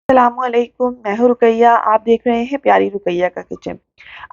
अस्सलामुअलैकुम, मैं हूँ रुकैया। आप देख रहे हैं प्यारी रुकैया का किचन।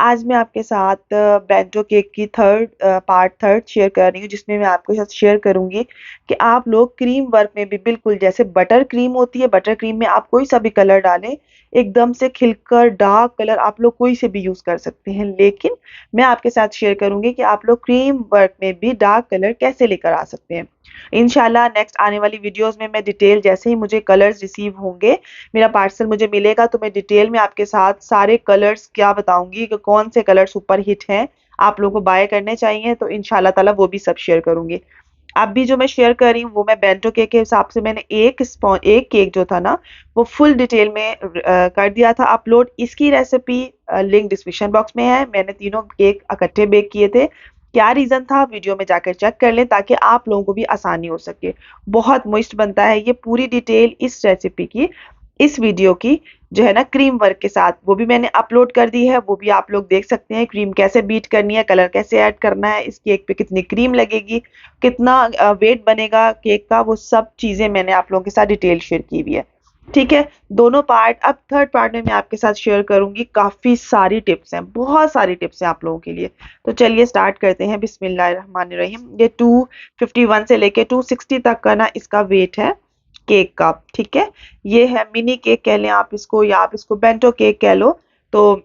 आज मैं आपके साथ बेंटो केक की पार्ट थर्ड शेयर कर रही हूँ, जिसमें मैं आपके साथ शेयर करूँगी कि आप लोग क्रीम वर्क में भी बिल्कुल जैसे बटर क्रीम होती है, बटर क्रीम में आप कोई सा भी कलर डालें, एकदम से खिलकर डार्क कलर आप लोग कोई से भी यूज़ कर सकते हैं। लेकिन मैं आपके साथ शेयर करूँगी कि आप लोग क्रीम वर्क में भी डार्क कलर कैसे लेकर आ सकते हैं। इंशाल्लाह नेक्स्ट आने वाली वीडियोज़ में मैं डिटेल जैसे ही मुझे कलर्स रिसीव होंगे, मेरा पार्सल मुझे मिलेगा, तो मैं डिटेल में आपके साथ सारे कलर्स क्या बताऊंगी कि कौन से कलर सुपर हिट हैं, आप लोगों को बाय करने चाहिए, तो इंशाल्लाह ताला वो भी सब शेयर करूंगी। अब भी जो मैं शेयर कर रही हूँ वो मैं बेंटो केक के हिसाब से मैंने एक केक जो था ना वो फुल डिटेल में कर दिया था अपलोड। इसकी रेसिपी लिंक डिस्क्रिप्शन बॉक्स में है। मैंने तीनों केक इकट्ठे बेक किए थे। क्या रीज़न था वीडियो में जाकर चेक कर लें ताकि आप लोगों को भी आसानी हो सके। बहुत मस्त बनता है ये। पूरी डिटेल इस रेसिपी की, इस वीडियो की जो है ना क्रीम वर्क के साथ, वो भी मैंने अपलोड कर दी है। वो भी आप लोग देख सकते हैं, क्रीम कैसे बीट करनी है, कलर कैसे ऐड करना है, इस केक पे कितनी क्रीम लगेगी, कितना वेट बनेगा केक का, वो सब चीज़ें मैंने आप लोगों के साथ डिटेल शेयर की हुई है। ठीक है, दोनों पार्ट। अब थर्ड पार्ट में मैं आपके साथ शेयर करूंगी। काफ़ी सारी टिप्स हैं, बहुत सारी टिप्स हैं आप लोगों के लिए। तो चलिए स्टार्ट करते हैं। बिस्मिल्लाहिर्रहमानिर्रहीम। ये 251 से लेके 260 तक का ना इसका वेट है केक का। ठीक है, ये है मिनी केक कह लें आप इसको, या आप इसको बेंटो केक कह लो। तो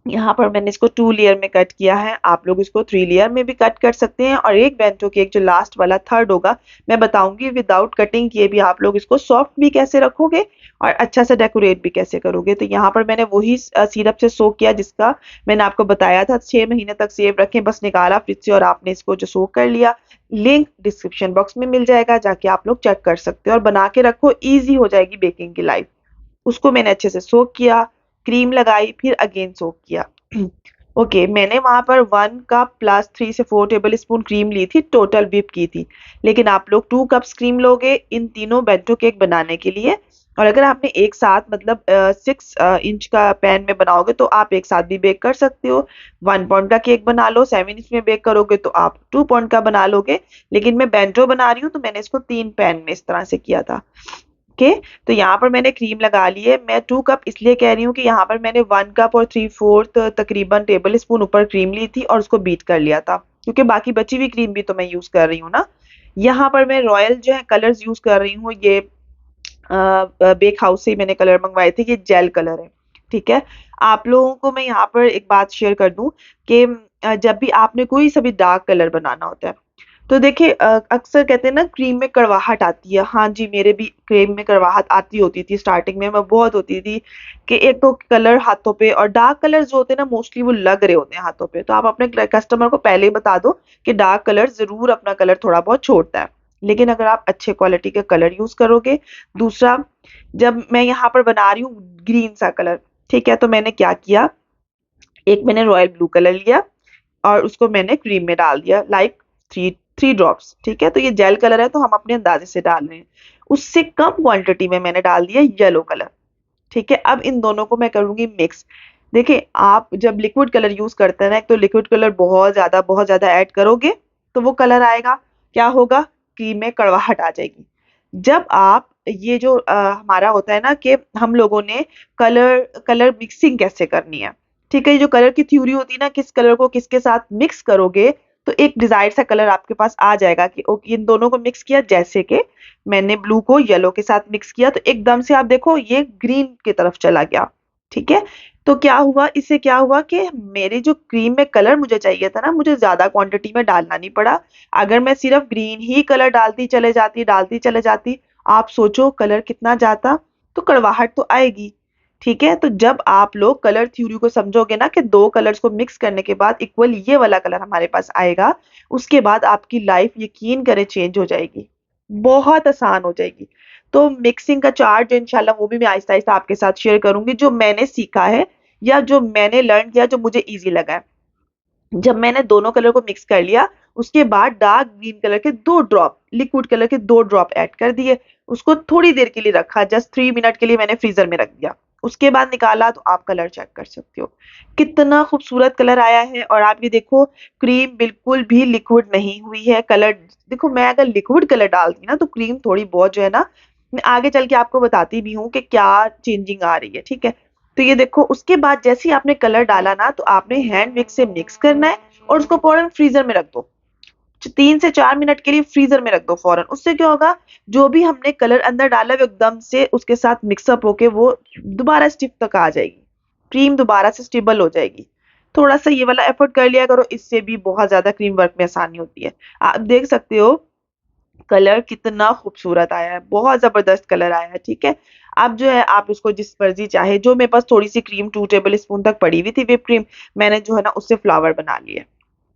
यहाँ पर मैंने इसको 2 लेयर में कट किया है। आप लोग इसको 3 लेयर में भी कट कर सकते हैं। और एक बेंटो केक जो लास्ट वाला थर्ड होगा, मैं बताऊंगी विदाउट कटिंग किए भी आप लोग इसको सॉफ्ट भी कैसे रखोगे और अच्छा से डेकोरेट भी कैसे करोगे। तो यहाँ पर मैंने वही सिरप से सोक किया जिसका मैंने आपको बताया था 6 महीने तक सेव रखें, बस निकाला फ्रिज से और आपने इसको जो सोक कर लिया। लिंक डिस्क्रिप्शन बॉक्स में मिल जाएगा, जाके आप लोग चेक कर सकते हो और बना के रखो, ईजी हो जाएगी बेकिंग की लाइफ। उसको मैंने अच्छे से सोक किया, क्रीम लगाई, फिर अगेन सोक किया। ओके, मैंने वहां पर 1 कप प्लस 3 से 4 टेबल स्पून क्रीम ली थी, टोटल व्हिप की थी। लेकिन आप लोग 2 कप्स क्रीम लोगे इन तीनों बेंटो केक बनाने के लिए। और अगर आपने एक साथ मतलब 6 इंच का पैन में बनाओगे तो आप एक साथ भी बेक कर सकते हो। 1 पॉइंट का केक बना लो, 7 इंच में बेक करोगे तो आप 2 पॉइंट का बना लोगे। लेकिन मैं बेंटो बना रही हूँ तो मैंने इसको 3 पैन में इस तरह से किया था। ओके, तो यहाँ पर मैंने क्रीम लगा ली है। मैं 2 कप इसलिए कह रही हूँ कि यहाँ पर मैंने 1 कप और 3/4 तकरीबन टेबल स्पून ऊपर क्रीम ली थी और उसको बीट कर लिया था, क्योंकि बाकी बची हुई क्रीम भी तो मैं यूज कर रही हूँ ना। यहाँ पर मैं रॉयल जो है कलर्स यूज कर रही हूँ। ये बेक हाउस से ही मैंने कलर मंगवाए थे, ये जेल कलर है। ठीक है, आप लोगों को मैं यहाँ पर एक बात शेयर कर दूं कि जब भी आपने कोई सा भी डार्क कलर बनाना होता है तो देखिए अक्सर कहते हैं ना क्रीम में कड़वाहट आती है। हाँ जी, मेरे भी क्रीम में कड़वाहट आती होती थी स्टार्टिंग में, मैं बहुत होती थी कि एक तो कलर हाथों पे, और डार्क कलर जो होते हैं ना मोस्टली वो लग रहे होते हैं हाथों पे। तो आप अपने कस्टमर को पहले ही बता दो कि डार्क कलर जरूर अपना कलर थोड़ा बहुत छोड़ता है, लेकिन अगर आप अच्छे क्वालिटी के कलर यूज करोगे। दूसरा, जब मैं यहाँ पर बना रही हूँ ग्रीन सा कलर, ठीक है, तो मैंने क्या किया, एक मैंने रॉयल ब्लू कलर लिया और उसको मैंने क्रीम में डाल दिया, लाइक थ्री थ्री ड्रॉप्स। ठीक है, तो ये जेल कलर है तो हम अपने अंदाजे से डाल रहे हैं। उससे कम क्वांटिटी में मैंने डाल दिया येलो कलर। ठीक है, अब इन दोनों को मैं करूंगी मिक्स। देखिए, आप जब लिक्विड कलर यूज करते हैं ना, एक तो लिक्विड कलर बहुत ज्यादा ऐड करोगे तो वो कलर आएगा, क्या होगा, क्रीम में कड़वाहट आ जाएगी। जब आप ये जो हमारा होता है ना कि हम लोगों ने कलर कलर मिक्सिंग कैसे करनी है। ठीक है, ये जो कलर की थ्योरी होती है ना, किस कलर को किसके साथ मिक्स करोगे तो एक डिजायर सा कलर आपके पास आ जाएगा कि ओके इन दोनों को मिक्स किया, जैसे कि मैंने ब्लू को येलो के साथ मिक्स किया तो एकदम से आप देखो ये ग्रीन की तरफ चला गया। ठीक है, तो क्या हुआ, इससे क्या हुआ कि मेरी जो क्रीम में कलर मुझे चाहिए था ना, मुझे ज्यादा क्वांटिटी में डालना नहीं पड़ा। अगर मैं सिर्फ ग्रीन ही कलर डालती चले जाती, आप सोचो कलर कितना जाता, तो कड़वाहट तो आएगी। ठीक है, तो जब आप लोग कलर थ्योरी को समझोगे ना कि दो कलर्स को मिक्स करने के बाद इक्वल ये वाला कलर हमारे पास आएगा, उसके बाद आपकी लाइफ यकीन करें चेंज हो जाएगी, बहुत आसान हो जाएगी। तो मिक्सिंग का चार्ट जो इंशाल्लाह वो भी मैं आहिस्ता आहिस्ता आपके साथ शेयर करूंगी, जो मैंने सीखा है या जो मैंने लर्न किया, जो मुझे इजी लगा है। जब मैंने दोनों कलर को मिक्स कर लिया, उसके बाद डार्क ग्रीन कलर के 2 ड्रॉप, लिक्विड कलर के 2 ड्रॉप ऐड कर दिए। उसको थोड़ी देर के लिए रखा, जस्ट 3 मिनट के लिए मैंने फ्रीजर में रख दिया। उसके बाद निकाला तो आप कलर चेक कर सकते हो कितना खूबसूरत कलर आया है। और आप ये देखो क्रीम बिल्कुल भी लिक्विड नहीं हुई है। कलर देखो, मैं अगर लिक्विड कलर डालती ना तो क्रीम थोड़ी बहुत जो है ना मैं आगे चल के आपको बताती भी हूँ कि क्या चेंजिंग आ रही है, ठीक है। तो ये देखो, उसके बाद जैसे ही आपने कलर डाला ना, तो आपने हैंड मिक्स से मिक्स करना है और उसको फौरन फ्रीजर में रख दो। 3 से 4 मिनट के लिए फ्रीजर में रख दो फौरन। उससे क्या होगा, जो भी हमने कलर अंदर डाला है वो एकदम से उसके साथ मिक्सअप होके वो दोबारा स्टिफ तक आ जाएगी, क्रीम दोबारा से स्टेबल हो जाएगी। थोड़ा सा ये वाला एफर्ट कर लिया करो, इससे भी बहुत ज्यादा क्रीम वर्क में आसानी होती है। आप देख सकते हो कलर कितना खूबसूरत आया है, बहुत जबरदस्त कलर आया है, ठीक है। अब जो है आप इसको जिस मर्जी चाहे, जो मेरे पास थोड़ी सी क्रीम 2 टेबल स्पून तक पड़ी हुई थी व्हिप क्रीम, मैंने जो है ना उससे फ्लावर बना लिए।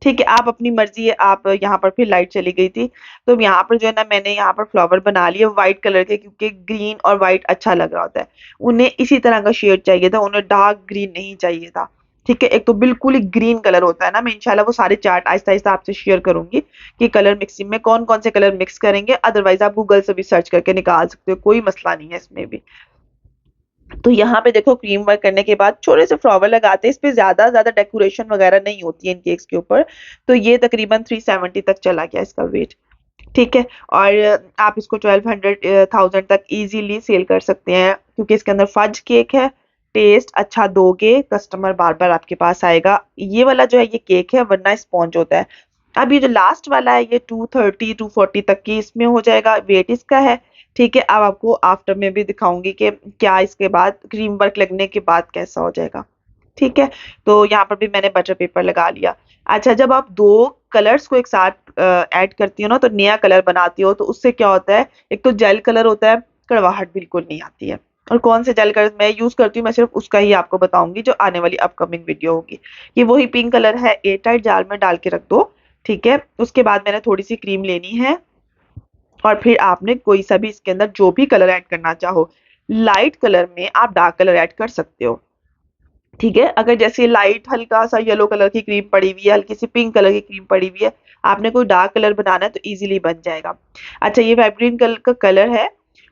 ठीक है, आप अपनी मर्जी है। आप यहाँ पर फिर लाइट चली गई थी, तो यहाँ पर जो है ना मैंने यहाँ पर फ्लावर बना लिए व्हाइट कलर के, क्योंकि ग्रीन और व्हाइट अच्छा लग रहा होता है। उन्हें इसी तरह का शेड चाहिए था, उन्हें डार्क ग्रीन नहीं चाहिए था। ठीक है, एक तो बिल्कुल ही ग्रीन कलर होता है ना। मैं इंशाल्लाह वो सारे चार्ट आहिस्ता आहिस्ता आपसे शेयर करूंगी कि कलर मिक्सिंग में कौन कौन से कलर मिक्स करेंगे। अदरवाइज आप गूगल से भी सर्च करके निकाल सकते हो, कोई मसला नहीं है इसमें भी। तो यहाँ पे देखो क्रीम वर्क करने के बाद छोटे से फ्लावर लगाते हैं, इस पे ज्यादा ज्यादा डेकोरेशन वगैरह नहीं होती है इन केक्स के ऊपर। तो ये तकरीबन 370 तक चला गया इसका वेट। ठीक है, और आप इसको 1200 1000 तक इजीली सेल कर सकते हैं, क्योंकि इसके अंदर फज केक है। टेस्ट अच्छा दोगे, कस्टमर बार बार आपके पास आएगा। ये वाला जो है ये केक है, वरना स्पॉन्ज होता है। अब ये जो लास्ट वाला है ये 230 240 तक की इसमें हो जाएगा, वेट इसका है। ठीक है, अब आपको आफ्टर में भी दिखाऊंगी कि क्या इसके बाद क्रीम वर्क लगने के बाद कैसा हो जाएगा। ठीक है, तो यहाँ पर भी मैंने बटर पेपर लगा लिया। अच्छा, जब आप दो कलर्स को एक साथ ऐड करती हो ना, तो नया कलर बनाती हो, तो उससे क्या होता है, एक तो जेल कलर होता है, कड़वाहट बिल्कुल नहीं आती है। और कौन से जेल कलर मैं यूज करती हूँ, मैं सिर्फ उसका ही आपको बताऊंगी जो आने वाली अपकमिंग वीडियो होगी। ये वही पिंक कलर है, एयर टाइट जार में डाल के रख दो। ठीक है, उसके बाद मैंने थोड़ी सी क्रीम लेनी है, और फिर आपने कोई सा भी इसके अंदर जो भी कलर ऐड करना चाहो, लाइट कलर में आप डार्क कलर ऐड कर सकते हो। ठीक है, अगर जैसे लाइट हल्का सा येलो कलर की क्रीम पड़ी हुई है, हल्की सी पिंक कलर की क्रीम पड़ी हुई है, आपने कोई डार्क कलर बनाना है तो इजीली बन जाएगा। अच्छा, ये वाइब्रेंट कलर का कलर है,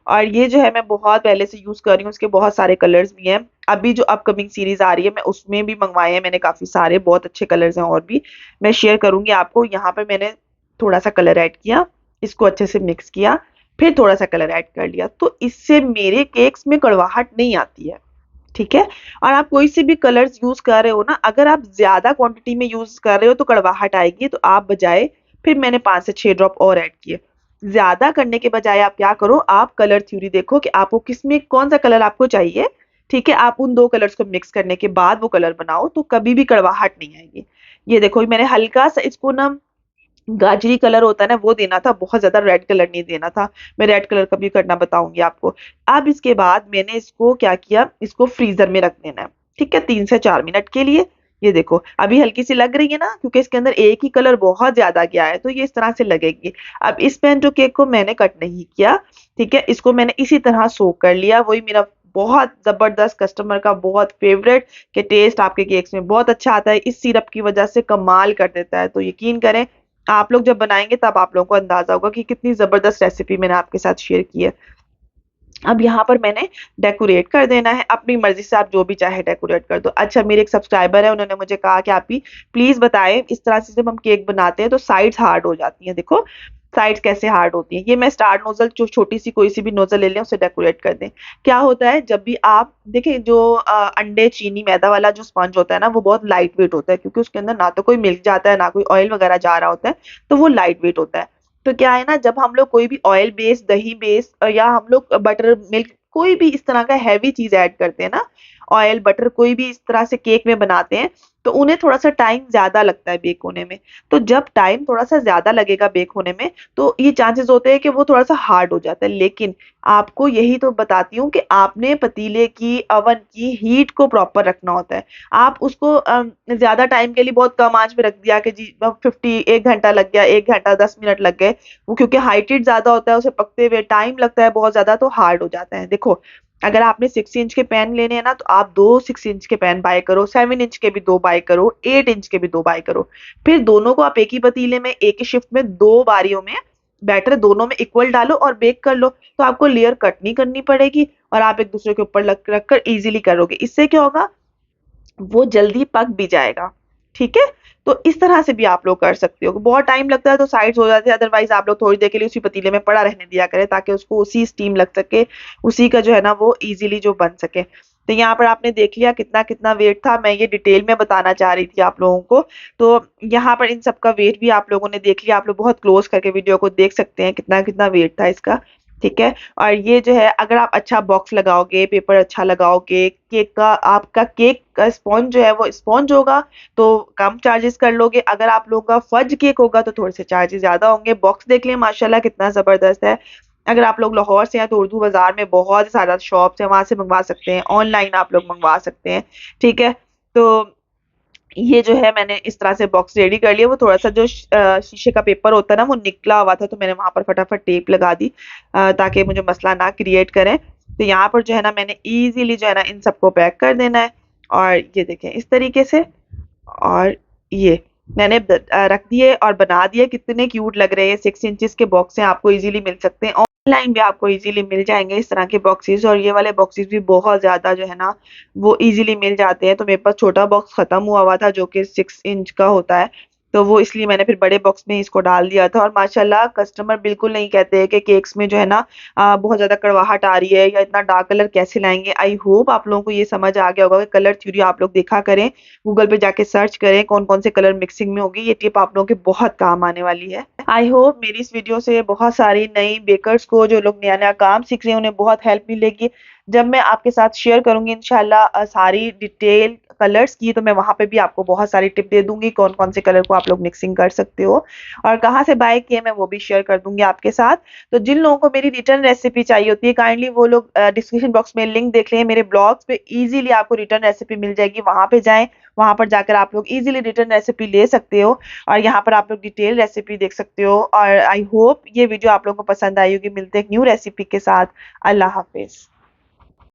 और ये जो है मैं बहुत पहले से यूज कर रही हूँ, उसके बहुत सारे कलर्स भी हैं। अभी जो अपकमिंग सीरीज आ रही है मैं उसमें भी मंगवाए हैं मैंने काफी सारे, बहुत अच्छे कलर्स हैं, और भी मैं शेयर करूंगी आपको। यहाँ पर मैंने थोड़ा सा कलर ऐड किया, इसको अच्छे से मिक्स किया, फिर थोड़ा सा कलर ऐड कर लिया, तो इससे मेरे केक्स में कड़वाहट नहीं आती है। ठीक है, और आप कोई से भी कलर्स यूज कर रहे हो ना, अगर आप ज्यादा क्वांटिटी में यूज कर रहे हो तो कड़वाहट आएगी, तो आप बजाय, फिर मैंने 5 से 6 ड्रॉप और ऐड किए। ज्यादा करने के बजाय आप क्या करो, आप कलर थ्योरी देखो कि आपको किसमें कौन सा कलर आपको चाहिए। ठीक है, आप उन दो कलर्स को मिक्स करने के बाद वो कलर बनाओ, तो कभी भी कड़वाहट नहीं आएगी। ये देखो मैंने हल्का सा इसको ना, गाजरी कलर होता है ना वो देना था, बहुत ज्यादा रेड कलर नहीं देना था। मैं रेड कलर का भी करना बताऊंगी आपको। अब इसके बाद मैंने इसको क्या किया, इसको फ्रीजर में रख देना है। ठीक है, 3 से 4 मिनट के लिए। ये देखो अभी हल्की सी लग रही है ना, क्योंकि इसके अंदर एक ही कलर बहुत ज्यादा गया है, तो ये इस तरह से लगेगी। अब इस पेंटो केक को मैंने कट नहीं किया। ठीक है, इसको मैंने इसी तरह सोक कर लिया। वही मेरा बहुत जबरदस्त कस्टमर का बहुत फेवरेट, के टेस्ट आपके केक्स में बहुत अच्छा आता है, इस सिरप की वजह से कमाल कर देता है। तो यकीन करें, आप लोग जब बनाएंगे तब आप लोगों को अंदाजा होगा कि कितनी जबरदस्त रेसिपी मैंने आपके साथ शेयर की है। अब यहाँ पर मैंने डेकोरेट कर देना है, अपनी मर्जी से आप जो भी चाहे डेकोरेट कर दो। अच्छा, मेरे एक सब्सक्राइबर है, उन्होंने मुझे कहा कि आप ही प्लीज बताएं, इस तरह से जब हम केक बनाते हैं तो साइड्स हार्ड हो जाती हैं, देखो साइड्स कैसे हार्ड होती हैं। ये मैं स्टार नोजल, जो छोटी सी कोई सी भी नोजल ले लें, उसे डेकोरेट कर दें। क्या होता है, जब भी आप देखें, जो अंडे चीनी मैदा वाला जो स्पंज होता है ना, वो बहुत लाइट वेट होता है, क्योंकि उसके अंदर ना तो कोई मिल्क जाता है ना कोई ऑयल वगैरह जा रहा होता है, तो वो लाइट वेट होता है। तो क्या है ना, जब हम लोग कोई भी ऑयल बेस्ड, दही बेस्ड, या हम लोग बटर मिल्क कोई भी इस तरह का हैवी चीज ऐड करते हैं ना, ऑयल बटर कोई भी इस तरह से केक में बनाते हैं, तो उन्हें थोड़ा सा टाइम ज्यादा लगता है बेक होने में। तो जब टाइम थोड़ा सा ज्यादा लगेगा बेक होने में, तो ये चांसेस होते हैं कि वो थोड़ा सा हार्ड हो जाता है। लेकिन आपको यही तो बताती हूँ कि आपने पतीले की, अवन की हीट को प्रॉपर रखना होता है। आप उसको ज्यादा टाइम के लिए बहुत कम आंच पे रख दिया कि जी 1 घंटा लग गया, 1 घंटा 10 मिनट लग गए, वो क्योंकि हाइट हीट ज्यादा होता है, उसे पकते हुए टाइम लगता है बहुत ज्यादा, तो हार्ड हो जाता है। देखो, अगर आपने 6 इंच के पेन लेने हैं ना, तो आप 2 6 इंच के पेन बाय करो, 7 इंच के भी 2 बाय करो, 8 इंच के भी 2 बाय करो। फिर दोनों को आप एक ही पतीले में, एक ही शिफ्ट में, 2 बारियों में बैटर दोनों में इक्वल डालो और बेक कर लो। तो आपको लेयर कट नहीं करनी पड़ेगी, और आप एक दूसरे के ऊपर रख कर इजीली करोगे। इससे क्या होगा, वो जल्दी पक भी जाएगा। ठीक है, तो इस तरह से भी आप लोग कर सकते हो। बहुत टाइम लगता है तो साइड्स हो जाते हैं, अदरवाइज आप लोग थोड़ी देर के लिए उसी पतीले में पड़ा रहने दिया करें ताकि उसको उसी स्टीम लग सके, उसी का जो है ना वो इजीली जो बन सके। तो यहाँ पर आपने देख लिया कितना कितना वेट था, मैं ये डिटेल में बताना चाह रही थी आप लोगों को। तो यहाँ पर इन सब का वेट भी आप लोगों ने देख लिया, आप लोग बहुत क्लोज करके वीडियो को देख सकते हैं कितना कितना वेट था इसका। ठीक है। और ये जो है अगर आप अच्छा बॉक्स लगाओगे, पेपर अच्छा लगाओगे, केक का आपका केक का स्पॉन्ज जो है वो स्पॉन्ज होगा तो कम चार्जेस कर लोगे। अगर आप लोगों का फज केक होगा तो थोड़े से चार्जेस ज्यादा होंगे। बॉक्स देख लें माशाल्लाह कितना जबरदस्त है। अगर आप लोग लाहौर से हैं तो उर्दू बाजार में बहुत सारा शॉप्स है, वहां से मंगवा सकते हैं, ऑनलाइन आप लोग मंगवा सकते हैं। ठीक है। तो ये जो है मैंने इस तरह से बॉक्स रेडी कर लिया। वो थोड़ा सा जो शीशे का पेपर होता है ना वो निकला हुआ था तो मैंने वहां पर फटाफट टेप लगा दी ताकि मुझे मसला ना क्रिएट करें। तो यहाँ पर जो है ना मैंने इजीली जो है ना इन सबको पैक कर देना है। और ये देखें इस तरीके से। और ये मैंने रख दिए और बना दिए, कितने क्यूट लग रहे हैं। 6 इंचेस के बॉक्स हैं, आपको इजीली मिल सकते हैं, ऑनलाइन भी आपको इजीली मिल जाएंगे इस तरह के बॉक्सेस। और ये वाले बॉक्सेस भी बहुत ज्यादा जो है ना वो इजीली मिल जाते हैं। तो मेरे पास छोटा बॉक्स खत्म हुआ था जो कि 6 इंच का होता है, तो वो इसलिए मैंने फिर बड़े बॉक्स में इसको डाल दिया था। और माशाल्लाह कस्टमर बिल्कुल नहीं कहते हैं कि केक्स में जो है ना बहुत ज्यादा कड़वाहट आ रही है या इतना डार्क कलर कैसे लाएंगे। आई होप आप लोगों को ये समझ आ गया होगा कि कलर थ्योरी आप लोग देखा करें, गूगल पे जाके सर्च करें कौन कौन से कलर मिक्सिंग में होगी। ये टिप आप लोगों के बहुत काम आने वाली है। आई होप मेरी इस वीडियो से बहुत सारी नई बेकर्स को जो लोग नया नया काम सीख रहे हैं उन्हें बहुत हेल्प मिलेगी। जब मैं आपके साथ शेयर करूंगी इंशाल्लाह सारी डिटेल कलर्स की, तो मैं वहां पे भी आपको बहुत सारी टिप दे दूंगी कौन कौन से कलर को आप लोग मिक्सिंग कर सकते हो और कहाँ से बाय किए मैं वो भी शेयर कर दूंगी आपके साथ। तो जिन लोगों को मेरी रिटर्न रेसिपी चाहिए होती है काइंडली वो लोग डिस्क्रिप्शन बॉक्स में लिंक देख लें, मेरे ब्लॉग्स पे इजीली आपको रिटर्न रेसिपी मिल जाएगी, वहां पे जाएं, वहां पर जाकर आप लोग इजीली रिटर्न रेसिपी ले सकते हो और यहाँ पर आप लोग डिटेल रेसिपी देख सकते हो। और आई होप ये वीडियो आप लोगों को पसंद आई होगी। मिलते हैं एक न्यू रेसिपी के साथ। अल्लाह हाफिज।